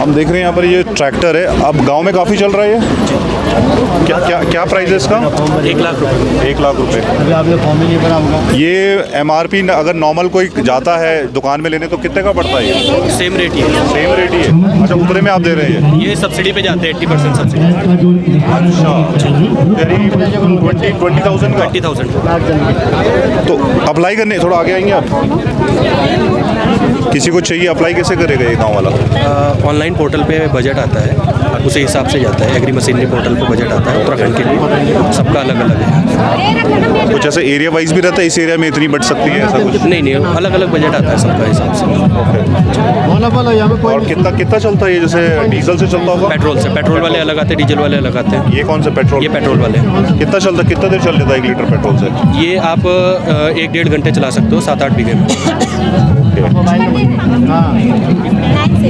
हम देख रहे हैं यहाँ पर ये ट्रैक्टर है, अब गांव में काफ़ी चल रहा है ये। क्या प्राइस है इसका? 1 लाख रुपये। 1 लाख रुपए। अभी आपने फॉर्म ही नहीं भरा होगा। ये MRP अगर नॉर्मल कोई जाता है दुकान में लेने तो कितने का पड़ता है ये? सेम रेट ही है। सेम रेट ही है। अच्छा, उतने में आप दे रहे हैं ये सब्सिडी पे जाते हैं, 80% सब्सिडी। अच्छा, करीब 20,000 का। 20,000। तो अप्लाई करने थोड़ा आगे आएंगे आप? किसी को चाहिए अप्लाई कैसे करेगा ये गाँव वाला? ऑनलाइन पोर्टल पे बजट आता है, उसी हिसाब से जाता है। एग्री मशीनरी पोर्टल पे बजट आता है उत्तराखंड के लिए, सबका अलग अलग है। कुछ ऐसे एरिया वाइज भी रहता है, इस एरिया में इतनी बढ़ सकती है ऐसा कुछ? नहीं, अलग अलग बजट आता है सबका हिसाब से। और कितना चलता है ये? जैसे डीजल से चलता होगा? पेट्रोल वाले अलग आते हैं, डीजल वाले अलग आते हैं। ये कौन सा पेट्रोल? ये पेट्रोल वाले। कितना चलता, कितना देर चल लेता है 1 लीटर पेट्रोल से? ये आप 1-1.5 घंटे चला सकते हो 7-8 बीघे में।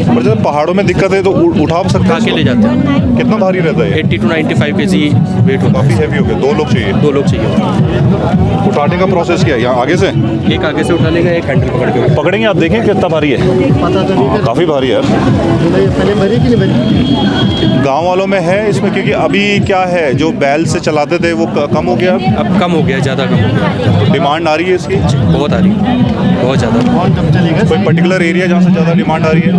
और जब पहाड़ों में दिक्कत है तो उठा सकते हैं? आके ले जाते हैं। कितना भारी रहता है? 80 to 95 kg वेट होता काफ़ी हैवी हो गया। 2 लोग चाहिए? 2 लोग चाहिए। उठाने का प्रोसेस क्या है? यहाँ आगे से एक आगे से उठा लेगा, एक हैंडल पकड़ के पकड़ेंगे। आप देखें कितना भारी है। पता तो नहीं। काफ़ी भारी है यार। पहले भरी कि नहीं भरी? गांव वालों में है इसमें, क्योंकि अभी क्या है जो बैल से चलाते थे वो कम हो गया। अब कम हो गया, ज़्यादा कम हो गया। डिमांड आ रही है इसकी? बहुत आ रही है, बहुत ज़्यादा। कौन कब चलेगा? कोई पर्टिकुलर एरिया जहाँ से ज़्यादा डिमांड आ रही है?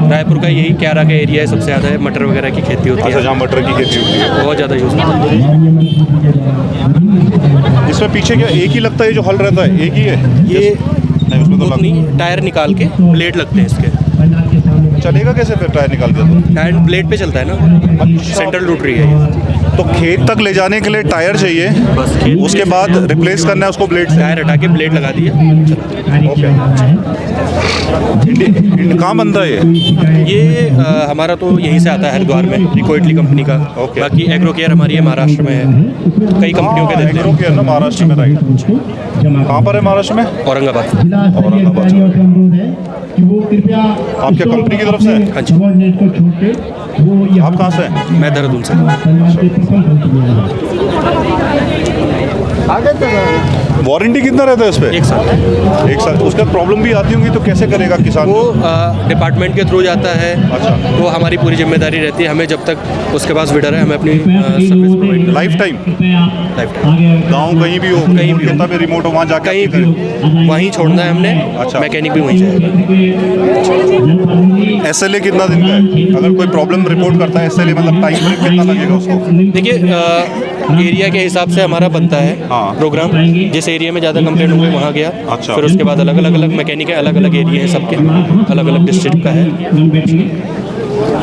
रायपुर का यही क्यारा का एरिया है, सबसे ज़्यादा है। मटर वगैरह की खेती होती अच्छा, है, जहाँ मटर की खेती होती है बहुत ज़्यादा यूज़ होता है। इसमें पीछे क्या एक ही लगता है जो हल रहता है? एक ही है ये नहीं, उसमें तो नहीं, टायर निकाल के ब्लेड लगते हैं इसके। चलेगा कैसे फिर टायर निकाल के? तो टायर ब्लेड पे चलता है ना, सेंट्रल रोटरी है ये। तो खेत तक ले जाने के लिए टायर चाहिए, बस खेत उसके बाद रिप्लेस करना है उसको ब्लेड से। टायर हटा के ब्लेड लगा दिया। ओके। कहाँ बनता है ये हमारा तो यहीं से आता है, हरिद्वार में, रिको इटली कंपनी का। ओके। बाकी एग्रो केयर हमारी है, महाराष्ट्र में है, कई कंपनियों के देते एग्रो केयर ना महाराष्ट्र में, राइट। कहाँ पर है महाराष्ट्र में? हैं। औरंगाबाद। आप क्या कंपनी की तरफ से हैं? हाँ जी। आप कहाँ से हैं? मैं देहरादून से। वारंटी कितना रहता है इस पे? 1 साल। 1 साल। उसका प्रॉब्लम भी आती होंगी तो कैसे करेगा किसान? वो डिपार्टमेंट के थ्रू जाता है। अच्छा। तो हमारी पूरी जिम्मेदारी रहती है, हमें जब तक उसके पास विडर है, हमें अपनी service provide life time? Life time. गाँव कहीं भी हो, कहीं भी हो। कितना भी रिमोट हो, वहाँ जाके कहीं भी हो, वहीं छोड़ना है हमने। अच्छा। मैकेनिक भी वहीं जाएगा। SLA कितना दिन का है? अगर कोई प्रॉब्लम रिपोर्ट करता है SLA मतलब टाइम फ्रेम कितना लगेगा उसको? देखिए, एरिया के हिसाब से हमारा बनता है हाँ। प्रोग्राम। जिस एरिया में ज़्यादा कंप्लेंट होंगे वहाँ गया। अच्छा। फिर उसके बाद अलग अलग मैकेनिक है, अलग अलग एरिया है, सबके अलग अलग डिस्ट्रिक्ट का है।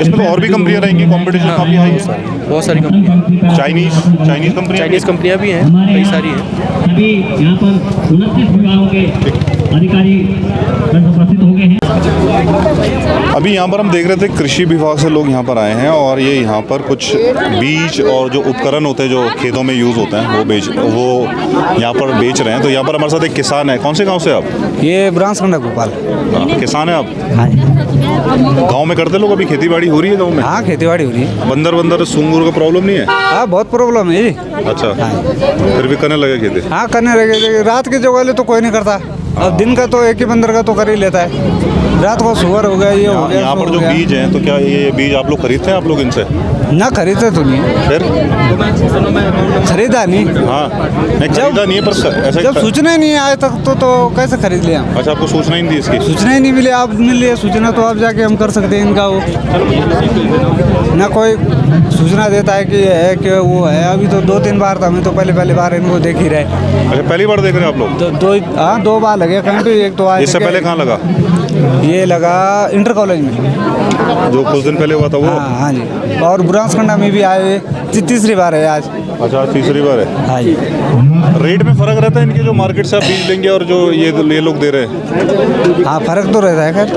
इसमें तो और भी कंपनियां रहेंगी, कंपटीशन काफ़ी हाई है। बहुत सारी कंपनियाँ, चाइनीज कंपनियां? चाइनीज़ कंपनियाँ भी हैं, कई सारी हैं। अभी यहाँ पर 29 विभागों के अधिकारी उपस्थित हो गए हैं। अभी यहाँ पर हम देख रहे थे कृषि विभाग से लोग यहाँ पर आए हैं और ये यहाँ पर कुछ बीज और जो उपकरण होते हैं जो खेतों में यूज़ होते हैं वो यहाँ पर बेच रहे हैं। तो यहाँ पर हमारे साथ एक किसान है। कौन से गांव से आप? ये ब्रांचखंड भोपाल। किसान है आप? हाँ जी। गांव में करते लोग? अभी खेती बाड़ी हो रही है गांव में? हाँ, खेती बाड़ी हो रही है। बंदर सूंगूर का प्रॉब्लम नहीं है? हाँ, बहुत प्रॉब्लम है जी। अच्छा। फिर भी करने लगे खेती? हाँ, करने लगे। रात के जो वाले तो कोई नहीं करता, अब दिन का तो एक ही बंदर का तो कर ही लेता है। रात को सुअर हो गया, ये हो गया। यहाँ पर जो बीज हैं तो क्या ये बीज आप लोग खरीदते हैं आप लोग इनसे? ना खरीदते तो नहीं। फिर खरीदा नहीं। हाँ, नहीं खरीदा नहीं है, पर ऐसे जब सूचना ही नहीं है आज तक तो कैसे खरीद लिया? अच्छा, आपको सूचना ही नहीं दी इसकी? सूचना ही नहीं मिली। आप मिल रही है सूचना तो आप जाके हम कर सकते हैं इनका। वो ना कोई सूचना देता है कि है कि वो है। अभी तो 2-3 बार था, हमें तो पहले बार इनको देख ही रहे। अच्छा, पहली बार देख रहे हैं आप लोग? 2 बार लगे कहीं पे। एक तो इससे पहले कहाँ लगा? ये लगा इंटर कॉलेज में, जो कुछ दिन पहले हुआ था वो? हाँ जी। और बुरांसखंडा में भी आए, तीसरी बार है आज। अच्छा, तीसरी बार है। हाँ जी। रेट में फ़र्क रहता है इनके जो मार्केट से आप बीज लेंगे और जो ये लोग दे रहे हैं? हाँ, फर्क तो रहता है। खैर,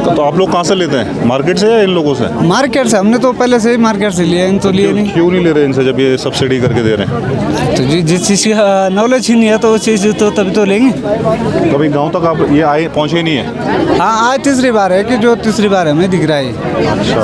तो आप लोग कहाँ से लेते हैं, मार्केट से या इन लोगों से? मार्केट से। हमने तो पहले से ही मार्केट से लिए, इन तो लिए नहीं। क्यों नहीं ले रहे इनसे जब ये सब्सिडी करके दे रहे हैं? तो जिस चीज़ की नॉलेज ही नहीं है तो उस चीज़ तो तभी तो लेंगे। कभी गांव तक आप ये आए पहुँचे ही नहीं है? हाँ, आज तीसरी बार है कि जो तीसरी बार हमें दिख रहा है। अच्छा।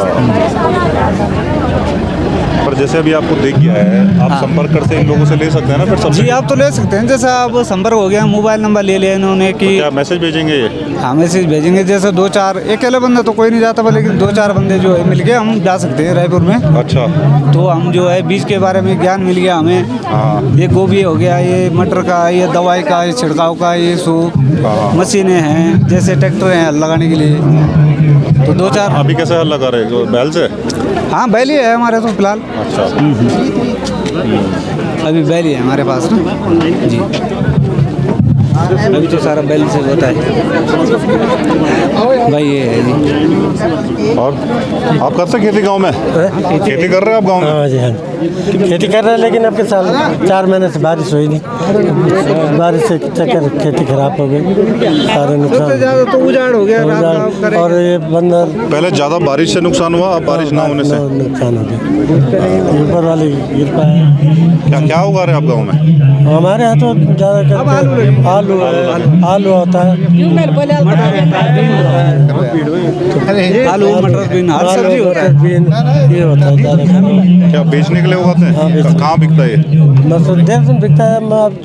पर जैसे अभी आपको दिख गया है, आप संपर्क करते इन लोगों से ले सकते हैं ना फिर सब्सिडी? जी आप तो ले सकते हैं, जैसा अब संपर्क हो गया, मोबाइल नंबर ले लिया इन्होंने कि क्या मैसेज भेजेंगे ये? हाँ मैसेज भेजेंगे। जैसे 2-4 अकेले बंदा तो कोई नहीं जाता, पर लेकिन 2-4 बंदे जो है मिल के हम जा सकते हैं रायपुर में। अच्छा। तो हम जो है बीज के बारे में ज्ञान मिल गया हमें। हाँ। ये गोभी हो गया, ये मटर का, ये दवाई का, ये छिड़काव का, ये मशीनें हैं, जैसे ट्रैक्टर हैं हल लगाने के लिए। तो 2-4 अभी कैसे हल लगा रहे हो, बैल से? हाँ बैल ही है हमारे तो फिलहाल। अच्छा। अभी बैल ही है हमारे पास ना जी। अभी तो सारा बैल से होता है भाई, ये है जी। और आप करते हैं खेती गांव में? खेती कर रहे हैं आप गांव में? हाँ जी, हाँ खेती कर रहे हैं, लेकिन आपके साल 4 महीने से बारिश हुई नहीं। बारिश से चक्कर खेती खराब हो गई, सारे नुकसान ज़्यादा तो उजाड़ हो गया और ये बंदर पहले ज़्यादा बारिश से नुकसान हुआ, अब बारिश ना होने से नुकसान हो गया। ऊपर वाली कृपा है। क्या क्या उगा रहे हैं आप गाँव में? हमारे यहाँ तो ज़्यादा आलू है, आलू होता है, आलू मटर बीन हर सब्जी होता है। बीन ये होता है ज़्यादा। क्या बेचने के लिए उगाते हैं? कहाँ बिकता है ये? बस देहरादून बिकता है,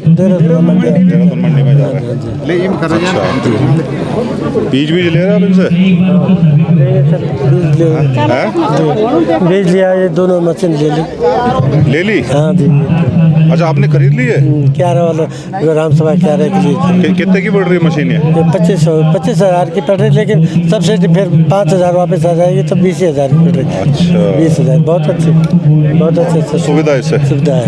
देहरादून मंडी में जा रहे हैं। अच्छा। बीज ले रहे हैं आप इनसे? हैं? बेच लिया, ये दोनों मशीन ले ली। हाँ जी। अच्छा, आपने खरीद ली है? 11 वाला ग्राम सभा 11 के लिए। कितने की पड़ रही है मशीन ये? 25,000 की पड़ रही, लेकिन सब्सिडी फिर 5,000 वापस आ जाएगी, तो 20,000 की पड़ रही। अच्छा। 20,000 बहुत अच्छी सुविधा है इससे? सुविधा है।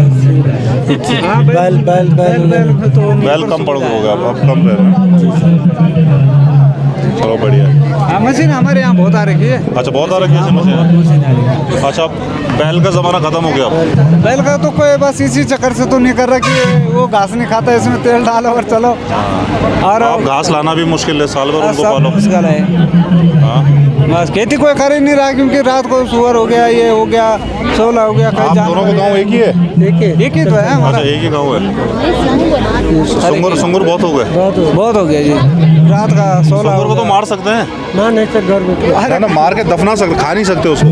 बैल कम पड़ गया, अब कम रह रहे हैं। चलो बढ़िया। मशीन हमारे यहाँ बहुत आ रही है। अच्छा, बहुत आ रखी है मशीन। अच्छा, बैल का ज़माना ख़त्म हो गया अब? बैल का तो कोई बस इसी चक्कर से तो नहीं कर रहा कि वो घास नहीं खाता, इसमें तेल डालो और चलो। और अब घास लाना भी मुश्किल है, साल भर उनको सब पालो। मुश्किल है। हाँ। बस खेती कोई कर ही नहीं रहा, क्योंकि रात को सुअर हो गया, ये हो गया, 16 हो गया। आप दोनों का गाँव एक ही है? एक ही तो है हमारा। अच्छा, एक ही गाँव है। सुंगुर बहुत हो गए? बहुत हो गया जी, रात का 16 सुंगुर को तो मार सकते हैं ना, नहीं सर, घर में है ना? मार के दफना सकते, खा नहीं सकते उसको।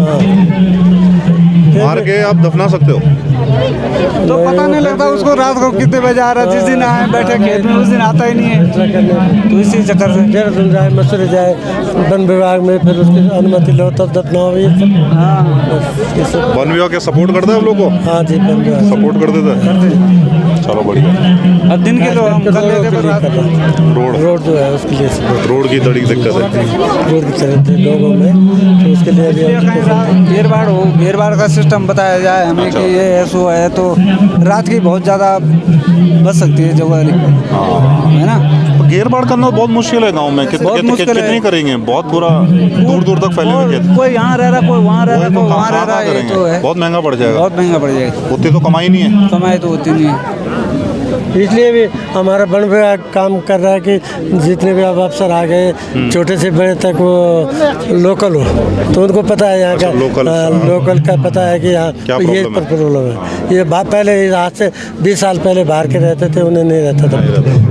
मार के आप दफना सकते हो? तो पता नहीं लगता उसको रात को कितने बजे आ रहा है। जिस दिन आए बैठे खेत में, उस दिन आता ही नहीं है। तो इसी चक्कर से देहरादून जाए, मसूरी जाए, वन विभाग में, फिर उसकी अनुमति लो तब दफना हो। ये सब वन विभाग के सपोर्ट करते हैं आप लोग को? हाँ जी, वन विभाग सपोर्ट कर देते हैं। चलो बढ़िया। अब दिन के लोग हम कर लेते हैं, रात रोड जो है उसके लिए support। रोड की बड़ी दिक्कत है। रोड की तरफ थे लोगों में, तो उसके लिए घेर बाड़ का सिस्टम बताया जाए हमें कि ये ऐसा है, तो रात की बहुत ज़्यादा बच सकती है जगह, है ना? घेर बाड़ करना बहुत मुश्किल है गांव में। कितनी करेंगे? बहुत पूरा दूर दूर तक फैले हुए खेत। कोई यहाँ रह रहा, कोई वहाँ रह रहा, कोई वहाँ रह रहा है, तो है बहुत महंगा पड़ जाएगा। बहुत महंगा पड़ जाएगा। उतनी तो कमाई नहीं है। कमाई तो होती नहीं है। इसलिए भी हमारा वन विभाग काम कर रहा है कि जितने भी अब अफसर आ गए, छोटे से बड़े तक वो लोकल हो, तो उनको पता है यहाँ का। लोकल का पता है कि यहाँ ये प्रॉब्लम है। ये बात पहले आज से 20 साल पहले बाहर के रहते थे, उन्हें नहीं रहता था।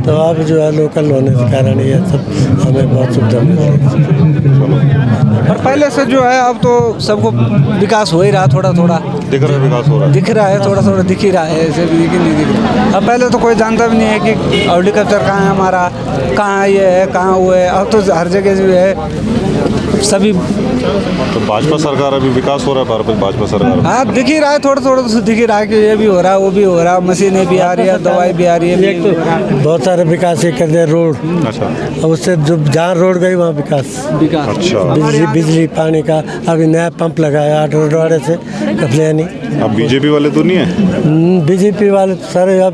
तो अब जो है लोकल होने के कारण ये सब हमें बहुत सुविधा मिल रही है। और पहले से जो है अब तो सबको विकास हो ही रहा, थोड़ा थोड़ा दिख रहा है, विकास हो रहा है, दिख रहा है, थोड़ा थोड़ा दिख ही रहा है, ऐसे भी नहीं दिख रहा। अब पहले तो कोई जानता भी नहीं है कि हॉर्टिकल्चर कहाँ है हमारा, कहाँ ये है, कहाँ वो है। अब तो हर जगह जो है सभी। तो भाजपा सरकार अभी विकास हो रहा है, भारत भाजपा सरकार। हाँ, दिख ही रहा है, थोड़ा थोड़ा तो दिख ही रहा है कि ये भी हो रहा है, वो भी हो रहा है, मशीनें भी आ रही है, दवाई भी आ रही है। एक तो बहुत सारे विकास ये कर दिया, रोड। अच्छा। उससे जो जहाँ रोड गई वहाँ विकास। अच्छा। बिजली पानी का अभी नया पंप लगाया आठवाड़े से कपलियानी। अब बीजेपी वाले तो नहीं है? बीजेपी वाले सारे अब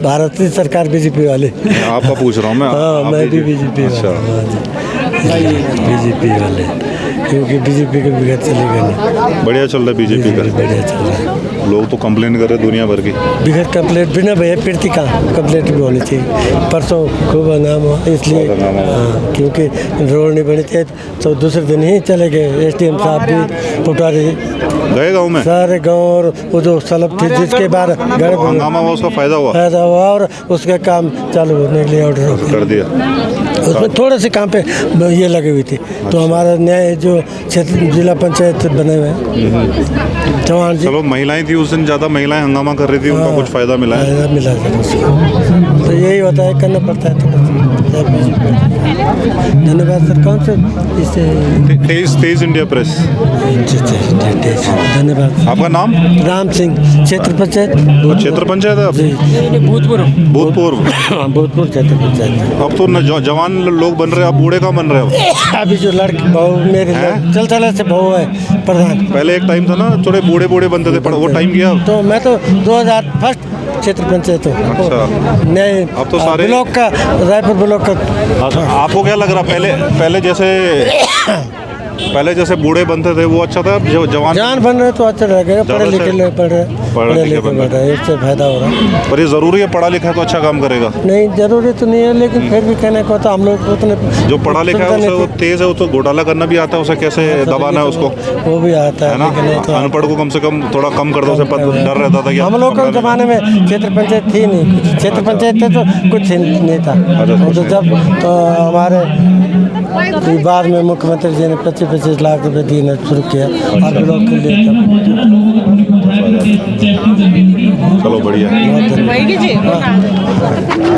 भारतीय सरकार बीजेपी वाले। आपका पूछ रहा हूँ मैं। हाँ, मैं भी बीजेपी अच्छा। बीजेपी वाले, क्योंकि बीजेपी के बगैर चलेगा नहीं। बढ़िया चल रहा है बीजेपी का। बढ़िया चल रहा है। लोग तो कंप्लेन कर रहे हैं दुनिया भर की। बिगड़ कंप्लेंट बिना भैया फिरती का कंप्लेंट भी होनी चाहिए। परसों खूब नाम हुआ, इसलिए हाँ, क्योंकि रोड नहीं बनी थी, तो दूसरे दिन ही चले गए। SDM साहब भी पुटारी गए गाँव में, सारे गाँव, और वो जो सलब थी जिसके बाद हंगामा हुआ, उसका फायदा हुआ और उसका काम चालू होने के लिए ऑर्डर कर दिया। उसमें थोड़े से काम पे ये लगे हुई थी। तो हमारा नया जो क्षेत्र जिला पंचायत बने हुए हैं चौहान जी, चलो महिलाएं थी उस दिन, ज़्यादा महिलाएं हंगामा कर रही थी, उनका कुछ फ़ायदा मिला है? फायदा मिला था उसको। तो यही होता है, करना पड़ता है थोड़ा सा। धन्यवाद सर। कौन से इससे तेज इंडिया प्रेस। धन्यवाद। आपका नाम? राम सिंह, क्षेत्र पंचायत क्षेत्र पंचायत है आप? भूतपूर्व भूतपूर्व क्षेत्र पंचायत। अब तो जवान लोग बन रहे हैं, आप बूढ़े का बन रहे हो? अभी जो लड़के बहू मेरे चलते से बहू है प्रधान। पहले एक टाइम था ना, थोड़े बूढ़े बूढ़े बनते थे, पर वो टाइम गया अब? तो मैं तो 2001 क्षेत्र पंचायत हूँ। अच्छा। नए अब तो सारे ब्लॉक का, रायपुर ब्लॉक का। आपको क्या लग रहा, पहले जैसे बूढ़े बनते थे वो अच्छा था? जो जवान बन रहे तो अच्छा लगेगा। पढ़े लिखे लोग पढ़े लिखे बढ़ रहे हैं, इससे फायदा हो रहा है। पर ये ज़रूरी है पढ़ा लिखा है तो अच्छा काम करेगा? नहीं, जरूरी तो नहीं है, लेकिन फिर भी कहने को तो हम लोग उतने जो पढ़ा लिखा है उसे वो तेज है, उसको घोटाला करना भी आता है, उसे कैसे दबाना है उसको, वो भी आता है ना? अनपढ़ को कम से कम थोड़ा कम कर दो, उसे डर रहता था कि हम लोग के ज़माने में क्षेत्र पंचायत थी नहीं, कुछ क्षेत्र पंचायत थे तो कुछ नहीं था। तो जब हमारे बाद में मुख्यमंत्री जी ने 25-25 लाख रुपए देना शुरू किया और ब्लॉक के लिए। चलो बढ़िया। बहुत धन्यवाद।